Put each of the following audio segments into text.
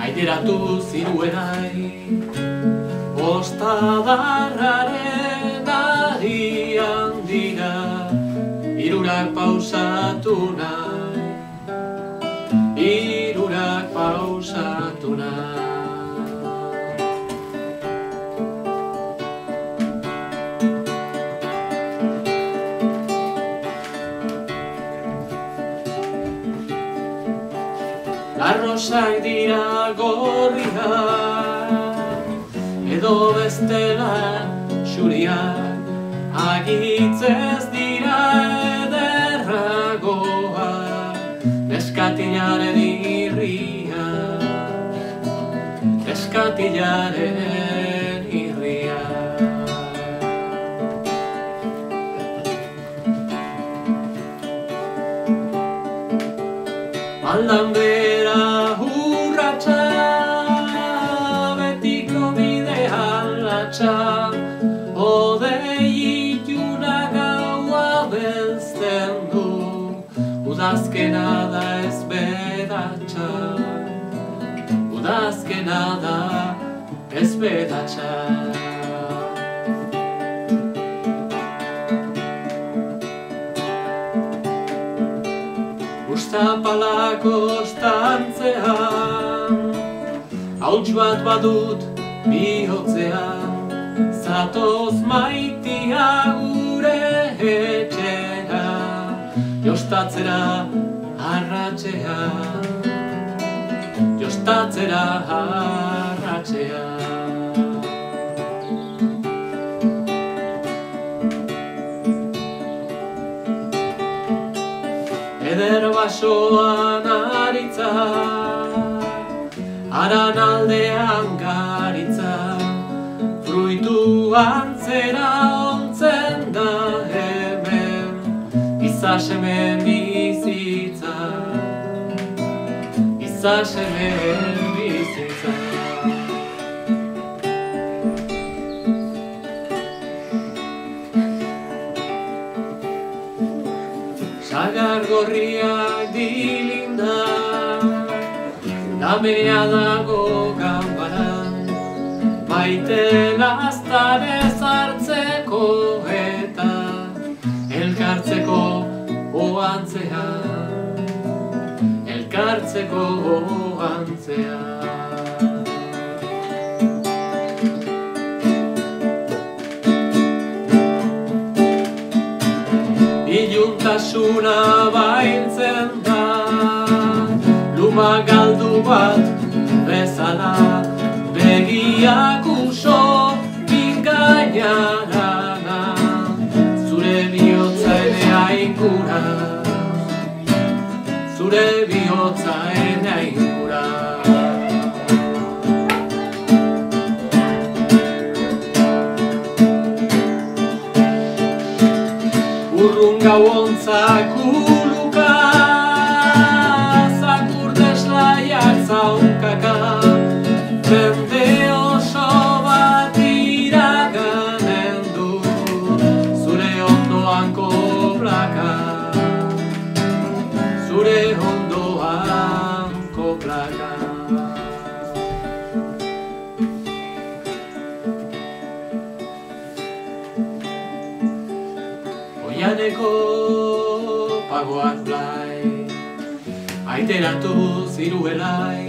aideratu ziruenai, ostadarraren arian dira, hirurak pausatu nahi, hirurak pausatu nahi. Arrosak dira gorriak, edo bestela xuriak, agitzez dira ederragoak, neskatilaren irria, neskatilaren irria. Aldan bera urratxa, betiko bidean latxa, odei ituna gaua belzten du, udazkena da ez bedatxa, udazkena da ez bedatxa. Uztapalako ostantzean, hauts bat badut bihotzean, zatoz maitia gure etxera, jostatzera arratxea, jostatzera arratxea. Eder basoan aritza, haran aldean garitza, fruitu antzera ontzen da hemen, izasemen bizitza, izasemen bizitza. Sagar gorriak dilinda, damea dago ganbaran, maite laztanez hartzeko eta elkartzeko oantzean, elkartzeko oantzean. Iluntasuna bailtzen da, luma galdu bat bezala, begiak uso bingainarana, zure bihotza ene ingura, zure bihotza ene ingura. Urrun gauontzak uluka, zakur deslaiak zaunkaka, jende oso bat iraganen du, zure ondoan koplaka, zure ondoan koplaka. Oianeko pagoak blai, aiteratu ziruelai,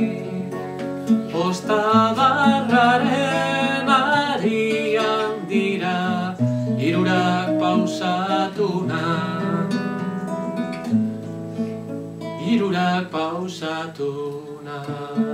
ostadarraren arian dira, hirurak pausatu nahi, hirurak pausatu nahi.